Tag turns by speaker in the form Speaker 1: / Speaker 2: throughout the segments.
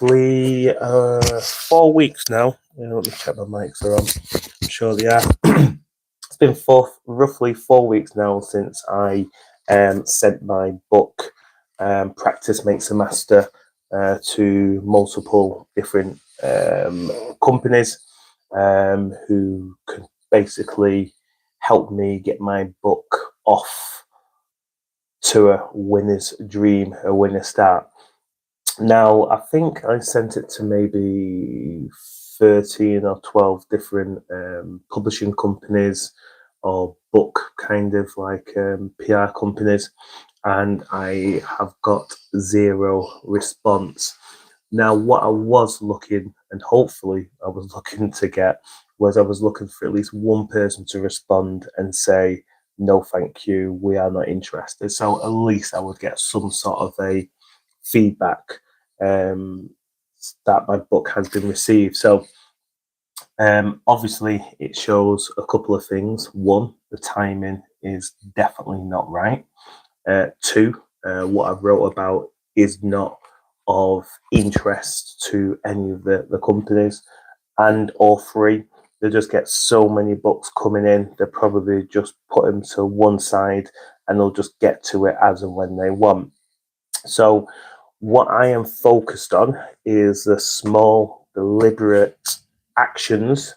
Speaker 1: roughly 4 weeks now. Let me check my mics are on. I'm sure they are. It's been roughly 4 weeks now since I sent my book, Practice Makes a Master, to multiple different companies who could basically help me get my book off to a winner's dream, a winner's start. Now, I think I sent it to maybe 13 or 12 different publishing companies or book kind of like PR companies, and I have got zero response. Now, what I was looking, and hopefully I was looking to get, was I was looking for at least one person to respond and say, no, thank you, we are not interested. So at least I would get some sort of a feedback that my book has been received. So obviously it shows a couple of things. One, the timing is definitely not right. Two, what I've wrote about is not of interest to any of the companies. And or three, they just get so many books coming in, they probably just put them to one side and they'll just get to it as and when they want. So what I am focused on is the small, deliberate actions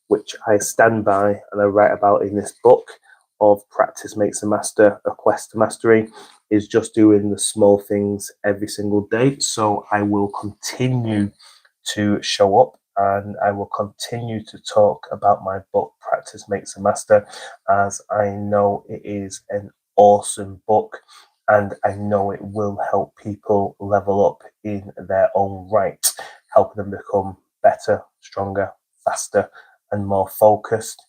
Speaker 1: which I stand by and I write about in this book of Practice Makes a Master, A Quest to Mastery, is just doing the small things every single day. So I will continue to show up and I will continue to talk about my book, Practice Makes a Master, as I know it is an awesome book and I know it will help people level up in their own right, helping them become better, stronger, faster, and more focused.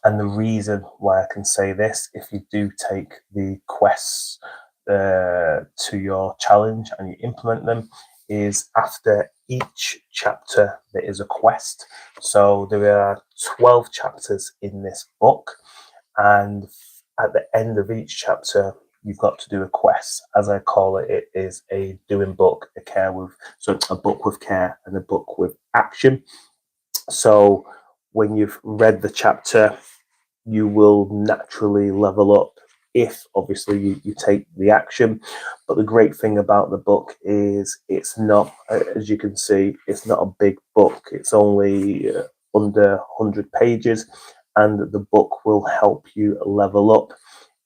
Speaker 1: And the reason why I can say this, if you do take the quests to your challenge and you implement them, is after each chapter there is a quest. So there are 12 chapters in this book, and at the end of each chapter you've got to do a quest. As I call it, it is a doing book, a book with care and a book with action. So when you've read the chapter, you will naturally level up if obviously you take the action. But the great thing about the book is it's not, as you can see, it's not a big book. It's only under 100 pages, and the book will help you level up.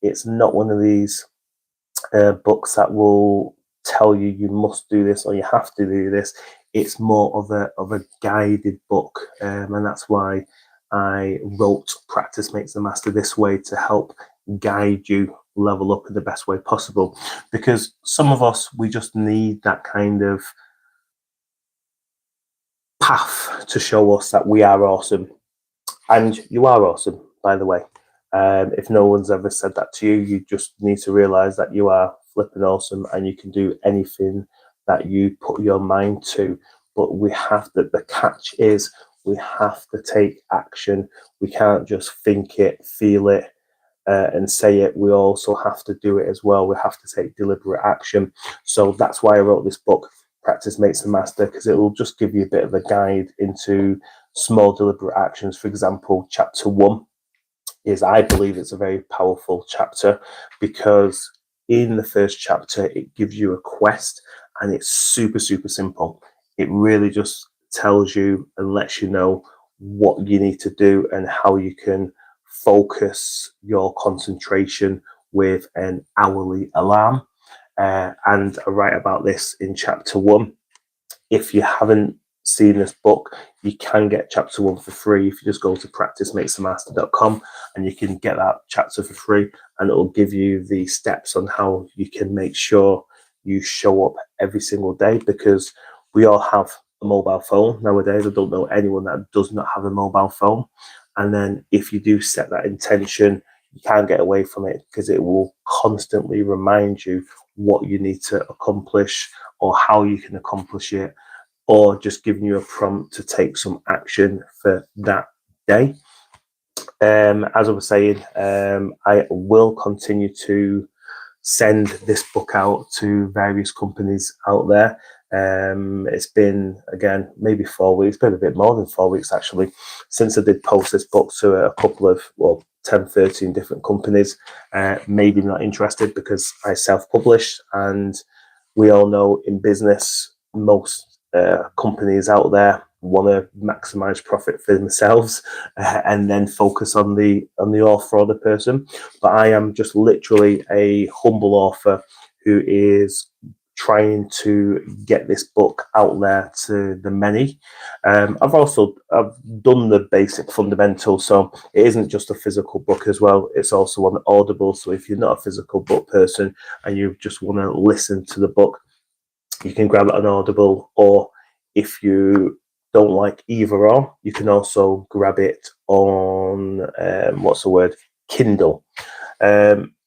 Speaker 1: It's not one of these books that will tell you you must do this or you have to do this. It's more of a guided book, and that's why I wrote Practice Makes the Master this way, to help guide you level up in the best way possible. Because some of us, we just need that kind of path to show us that we are awesome. And you are awesome, by the way. If no one's ever said that to you, you just need to realize that you are flipping awesome and you can do anything that you put your mind to. But we have to, the catch is, we have to take action. We can't just think it, feel it, and say it. We also have to do it as well. We have to take deliberate action. So that's why I wrote this book, Practice Makes the Master, because it will just give you a bit of a guide into small deliberate actions. For example, chapter 1 is, I believe it's a very powerful chapter, because in the first chapter it gives you a quest and it's super simple. It really just tells you and lets you know what you need to do and how you can focus your concentration with an hourly alarm. And I write about this in chapter 1. If you haven't seen this book, you can get chapter 1 for free if you just go to practicemakesthemaster.com, and you can get that chapter for free, and it will give you the steps on how you can make sure you show up every single day. Because we all have a mobile phone nowadays. I don't know anyone that does not have a mobile phone. And then if you do set that intention, you can't get away from it, because it will constantly remind you what you need to accomplish or how you can accomplish it, or just giving you a prompt to take some action for that day. As I was saying, I will continue to send this book out to various companies out there. It's been, again, maybe 4 weeks, been a bit more than 4 weeks actually, since I did post this book to a couple of, well, 10, 13 different companies. Maybe not interested because I self-published, and we all know in business, most companies out there want to maximize profit for themselves and then focus on the author or the person. But I am just literally a humble author who is trying to get this book out there to the many. I've done the basic fundamentals, so it isn't just a physical book as well, it's also on Audible. So if you're not a physical book person and you just want to listen to the book, you can grab it on Audible, or if you don't like either or, you can also grab it on Kindle.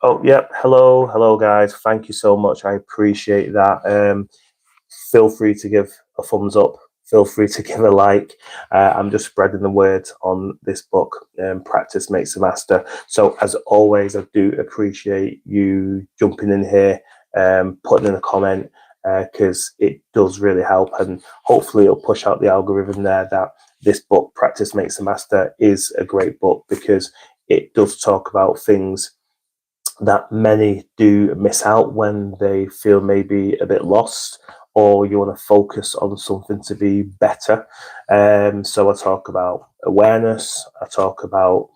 Speaker 1: Oh yeah, hello guys, thank you so much, I appreciate that. Feel free to give a thumbs up, feel free to give a like. I'm just spreading the word on this book, Practice Makes the Master. So as always, I do appreciate you jumping in here, putting in a comment, because it does really help, and hopefully it'll push out the algorithm there that this book, Practice Makes the Master, is a great book, because it does talk about things that many do miss out when they feel maybe a bit lost, or you want to focus on something to be better. So I talk about awareness, I talk about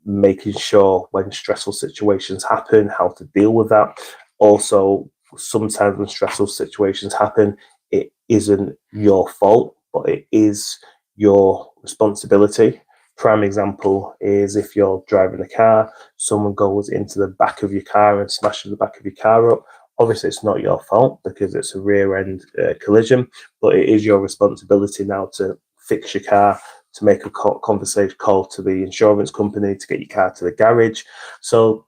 Speaker 1: making sure when stressful situations happen, how to deal with that. Also, sometimes when stressful situations happen, it isn't your fault, but it is your responsibility. Prime example is if you're driving a car, someone goes into the back of your car and smashes the back of your car up. Obviously, it's not your fault because it's a rear end collision, but it is your responsibility now to fix your car, to make a conversation call to the insurance company, to get your car to the garage. So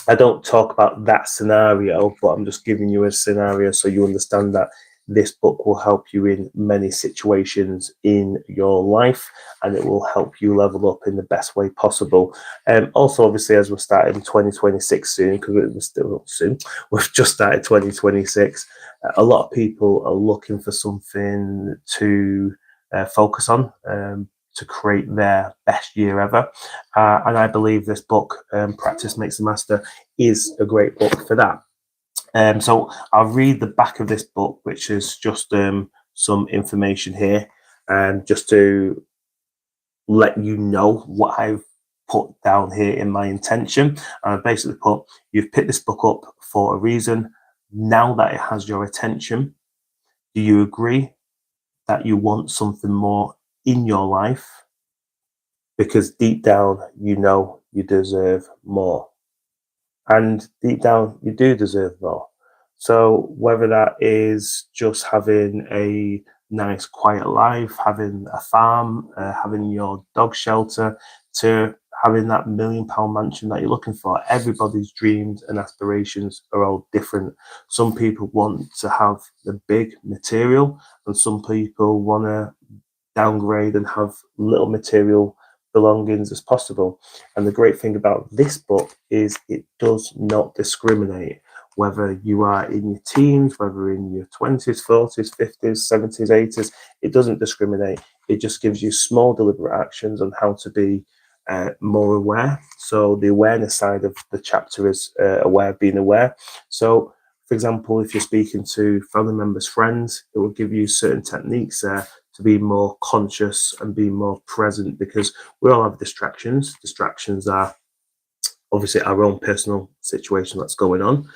Speaker 1: I don't talk about that scenario, but I'm just giving you a scenario so you understand that this book will help you in many situations in your life, and it will help you level up in the best way possible. Also, obviously, as we're starting 2026 soon, because we're still not soon, we've just started 2026, a lot of people are looking for something to focus on, to create their best year ever. And I believe this book, Practice Makes the Master, is a great book for that. So I'll read the back of this book, which is just some information here, just to let you know what I've put down here in my intention. And I've basically put, you've picked this book up for a reason. Now that it has your attention, do you agree that you want something more in your life? Because deep down, you know you deserve more. And deep down, you do deserve more. So whether that is just having a nice quiet life, having a farm, having your dog shelter, to having that £1 million mansion that you're looking for, everybody's dreams and aspirations are all different. Some people want to have the big material, and some people want to downgrade and have little material belongings as possible. And the great thing about this book is it does not discriminate whether you are in your teens, whether in your 20s, 40s, 50s, 70s, 80s. It doesn't discriminate. It just gives you small deliberate actions on how to be more aware. So the awareness side of the chapter is being aware. So for example, if you're speaking to family members, friends, it will give you certain techniques there to be more conscious and be more present, because we all have distractions. Distractions are obviously our own personal situation that's going on.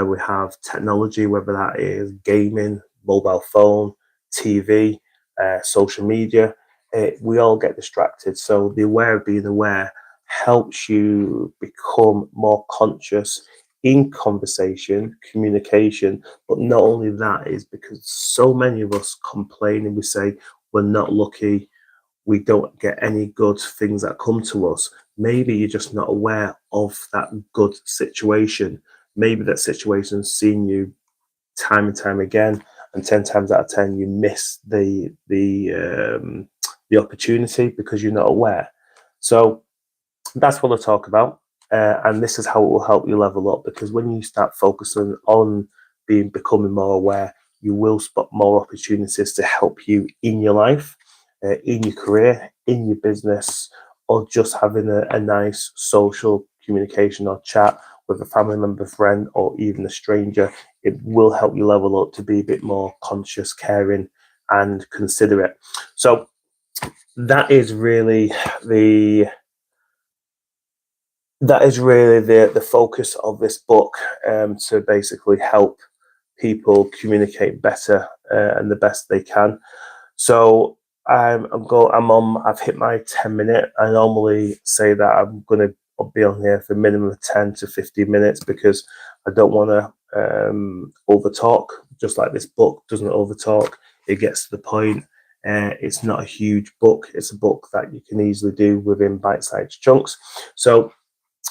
Speaker 1: We have technology, whether that is gaming, mobile phone, TV, social media. We all get distracted. So the being aware helps you become more conscious in conversation, communication. But not only that, is because so many of us complain and we say we're not lucky, we don't get any good things that come to us. Maybe you're just not aware of that good situation. Maybe that situation's seen you time and time again, and 10 times out of 10 you miss the opportunity because you're not aware. So that's what I talk about, and this is how it will help you level up, because when you start focusing on becoming more aware, you will spot more opportunities to help you in your life, in your career, in your business, or just having a nice social communication or chat with a family member, friend, or even a stranger. It will help you level up to be a bit more conscious, caring, and considerate. So that is really the the focus of this book, to basically help people communicate better and the best they can. So I've hit my 10 minute. I normally say that I'm going to be on here for a minimum of 10 to 15 minutes because I don't want to over talk. Just like this book doesn't over talk, it gets to the point. It's not a huge book. It's a book that you can easily do within bite-sized chunks. So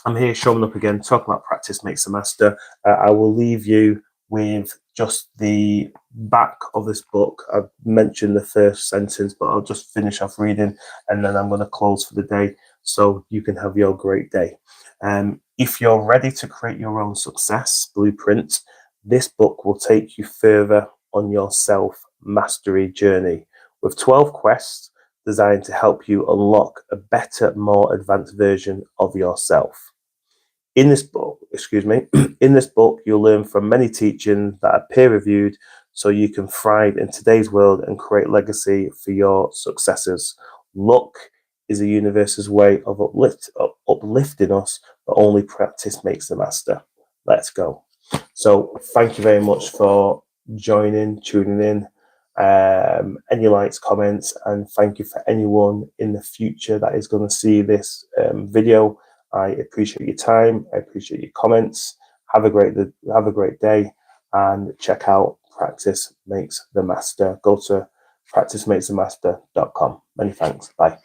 Speaker 1: I'm here showing up again, talking about practice makes a master. I will leave you with just the back of this book. I've mentioned the first sentence, but I'll just finish off reading and then I'm going to close for the day so you can have your great day. If you're ready to create your own success blueprint, this book will take you further on your self-mastery journey with 12 quests designed to help you unlock a better, more advanced version of yourself. In this book, in this book, you'll learn from many teachings that are peer-reviewed so you can thrive in today's world and create legacy for your successors. Luck is the universe's way of uplifting us, but only practice makes the master. Let's go. So thank you very much for tuning in. Any likes, comments, and thank you for anyone in the future that is going to see this video. I appreciate your time. I appreciate your comments. Have a great day, and check out Practice Makes the Master. Go to practicemakesthemaster.com. Many thanks. Bye.